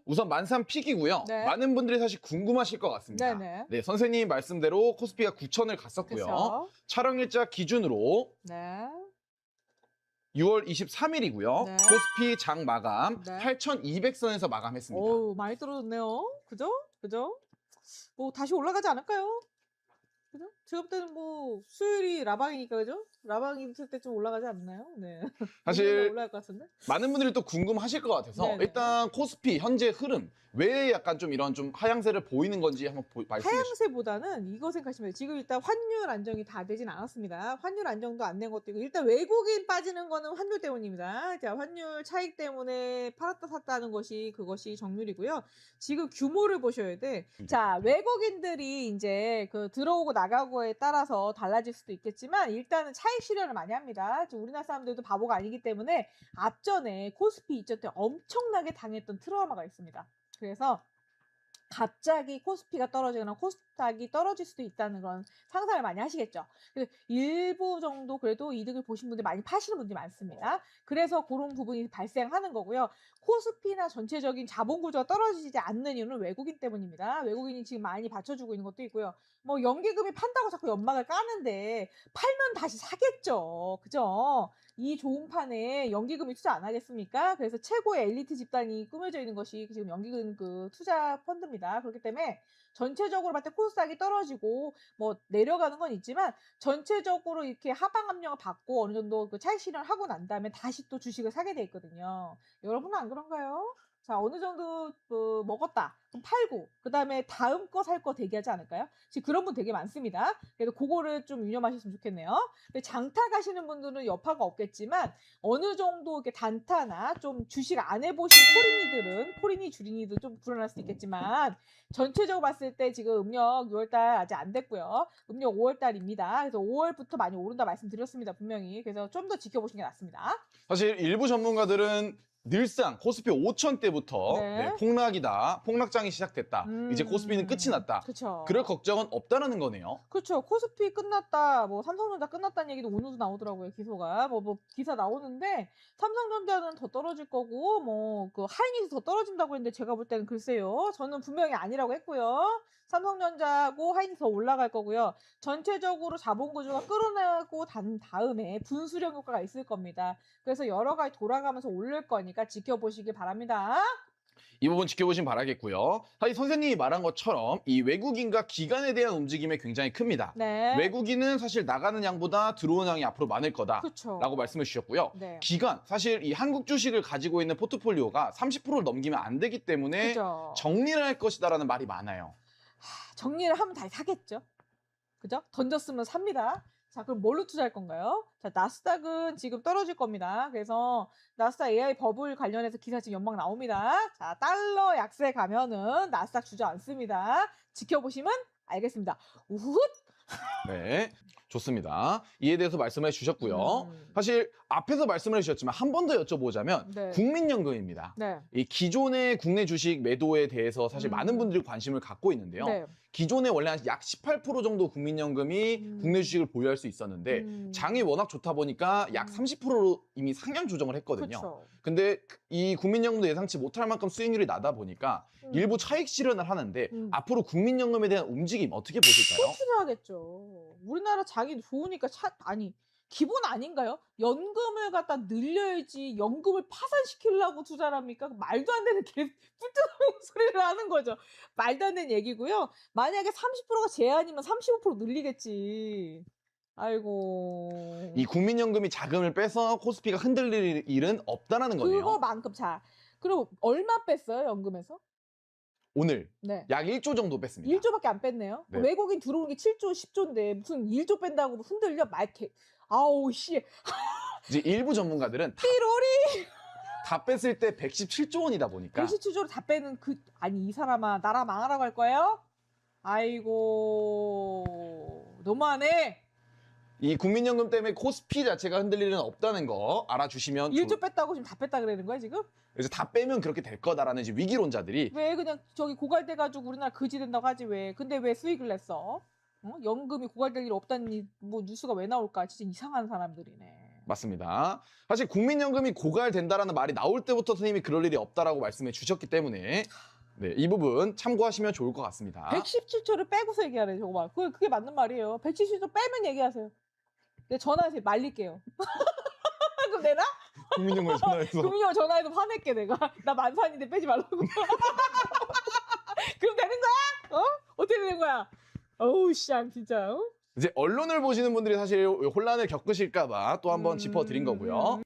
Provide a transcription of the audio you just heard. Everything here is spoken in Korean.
우선 만삼 픽이고요. 네. 많은 분들이 사실 궁금하실 것 같습니다. 네네. 네, 선생님 말씀대로 코스피가 9천을 갔었고요. 그쵸. 촬영 일자 기준으로 네. 6월 23일이고요. 네. 코스피 장 마감 네. 8,200선에서 마감했습니다. 어우, 많이 떨어졌네요. 그죠? 그죠? 뭐 다시 올라가지 않을까요? 그죠? 제가 볼 때는 뭐 수요일이 라방이니까 그죠? 라방 있을 때쯤 올라가지 않나요? 네. 사실 올라갈 것 같은데? 많은 분들이 또 궁금하실 것 같아서 네네. 일단 코스피 현재 흐름 왜 약간 좀 이런 좀 하향세를 보이는 건지 한번 말씀해 주시죠. 하향세보다는 이거 생각하시면 돼요. 지금 일단 환율 안정이 다 되진 않았습니다. 환율 안정도 안 된 것도 있고 일단 외국인 빠지는 거는 환율 때문입니다. 자, 환율 차익 때문에 팔았다 샀다 하는 것이 그것이 정률이고요. 지금 규모를 보셔야 돼. 자, 외국인들이 이제 그 들어오고 나가고에 따라서 달라질 수도 있겠지만 일단은 차익 실현을 많이 합니다. 지금 우리나라 사람들도 바보가 아니기 때문에 앞전에 코스피 이전 때 엄청나게 당했던 트라우마가 있습니다. 그래서 갑자기 코스피가 떨어지거나 코스닥이 떨어질 수도 있다는 그런 상상을 많이 하시겠죠. 그래서 일부 정도 그래도 이득을 보신 분들 많이 파시는 분들이 많습니다. 그래서 그런 부분이 발생하는 거고요. 코스피나 전체적인 자본 구조가 떨어지지 않는 이유는 외국인 때문입니다. 외국인이 지금 많이 받쳐주고 있는 것도 있고요. 뭐 연기금이 판다고 자꾸 연막을 까는데 팔면 다시 사겠죠. 그죠? 이 좋은 판에 연기금이 투자 안 하겠습니까? 그래서 최고의 엘리트 집단이 꾸며져 있는 것이 지금 연기금 그 투자 펀드입니다. 그렇기 때문에 전체적으로 봤을 때 코스닥이 떨어지고 뭐 내려가는 건 있지만 전체적으로 이렇게 하방 압력을 받고 어느 정도 그 차익 실현을 하고 난 다음에 다시 또 주식을 사게 돼 있거든요. 여러분은 안 그런가요? 자, 어느 정도 먹었다. 그럼 팔고 그다음에 다음 거 살 거 대기하지 않을까요? 지금 그런 분 되게 많습니다. 그래서 그거를 좀 유념하셨으면 좋겠네요. 근데 장타 가시는 분들은 여파가 없겠지만 어느 정도 이렇게 단타나 좀 주식 안 해보신 포리니 주린이들 좀 불안할 수도 있겠지만 전체적으로 봤을 때 지금 음력 6월달 아직 안 됐고요. 음력 5월달입니다. 그래서 5월부터 많이 오른다 말씀드렸습니다. 분명히. 그래서 좀 더 지켜보시는 게 낫습니다. 사실 일부 전문가들은 늘상 코스피 5천 때부터 네. 폭락이다, 폭락장이 시작됐다, 이제 코스피는 끝이 났다. 그쵸. 그럴 걱정은 없다라는 거네요. 그렇죠. 코스피 끝났다, 뭐 삼성전자 끝났다는 얘기도 오늘도 나오더라고요. 기소가 뭐 기사 나오는데 삼성전자는 더 떨어질 거고 뭐 그 하이닉스 더 떨어진다고 했는데 제가 볼 때는 글쎄요. 저는 분명히 아니라고 했고요. 삼성전자하고 하이닉스 더 올라갈 거고요. 전체적으로 자본 구조가 끌어내고 단 다음에 분수령 효과가 있을 겁니다. 그래서 여러 가지 돌아가면서 오를 거니까 지켜보시기 바랍니다. 이 부분 지켜보시면 바라겠고요. 사실 선생님이 말한 것처럼 이 외국인과 기관에 대한 움직임이 굉장히 큽니다. 네. 외국인은 사실 나가는 양보다 들어오는 양이 앞으로 많을 그쵸. 거다라고 말씀해 주셨고요. 네. 기관, 사실 이 한국 주식을 가지고 있는 포트폴리오가 30%를 넘기면 안 되기 때문에 그죠. 정리를 할 것이다라는 말이 많아요. 정리를 하면 다시 사겠죠. 그죠? 던졌으면 삽니다. 자, 그럼 뭘로 투자할 건가요? 자, 나스닥은 지금 떨어질 겁니다. 그래서 나스닥 AI 버블 관련해서 기사 지금 연막 나옵니다. 자, 달러 약세 가면은 나스닥 주저앉습니다. 지켜보시면 알겠습니다. 우훗! 네, 좋습니다. 이에 대해서 말씀해 주셨고요. 음. 사실 앞에서 말씀을 해주셨지만 한 번 더 여쭤보자면 네. 국민연금입니다. 네. 이 기존의 국내 주식 매도에 대해서 사실 많은 분들이 관심을 갖고 있는데요. 네. 기존에 원래 한 약 18% 정도 국민연금이 국내 주식을 보유할 수 있었는데 장이 워낙 좋다 보니까 약 30%로 이미 상향 조정을 했거든요. 그쵸. 근데 이 국민연금도 예상치 못할 만큼 수익률이 나다 보니까 일부 차익 실현을 하는데 앞으로 국민연금에 대한 움직임 어떻게 보실까요? 투자하겠죠. 우리나라 장이 좋으니까 아니 기본 아닌가요? 연금을 갖다 늘려야지 연금을 파산시키려고 투자를 합니까? 말도 안 되는 뿔뜯는 소리를 하는 거죠. 말도 안 되는 얘기고요. 만약에 30%가 제한이면 35% 늘리겠지. 아이고. 이 국민연금이 자금을 빼서 코스피가 흔들릴 일은 없다라는 거네요. 그거만큼 그리고 얼마 뺐어요, 연금에서? 오늘 네. 약 1조 정도 뺐습니다. 1조밖에 안 뺐네요. 네. 외국인 들어오는 게 7조, 10조인데 무슨 1조 뺀다고 흔들려? 아우 씨. 이제 일부 전문가들은 삐로리 다 뺐을 때 117조 원이다 보니까 117조를 다 빼는 아니 이 사람아 나라 망하라고 할 거예요? 아이고 너무하네. 이 국민연금 때문에 코스피 자체가 흔들릴 일은 없다는 거 알아주시면 1조 뺐다고 지금 다 뺐다 그러는 거야 지금? 그래서 다 빼면 그렇게 될 거다라는 이제 위기론자들이 왜 그냥 저기 고갈돼가지고 우리나라 거지 된다고 하지 왜? 근데 왜 수익을 냈어? 연금이 고갈될 일 없다는 뭐 뉴스가 왜 나올까? 진짜 이상한 사람들이네. 맞습니다. 사실 국민연금이 고갈된다라는 말이 나올 때부터 선생님이 그럴 일이 없다라고 말씀해 주셨기 때문에 네, 이 부분 참고하시면 좋을 것 같습니다. 117초를 빼고서 얘기하래 저거 봐. 그게 맞는 말이에요. 117초 빼면 얘기하세요. 네, 전화해서 말릴게요. 그럼 되나? 국민연금에 전화해서 금융 전화해서 화낼게 내가. 나 만산인데 빼지 말라고. 그럼 되는 거야? 어? 어떻게 되는 거야? 어우 씨앙 진짜. 어? 이제 언론을 보시는 분들이 사실 혼란을 겪으실까 봐 또 한번 짚어드린 거고요.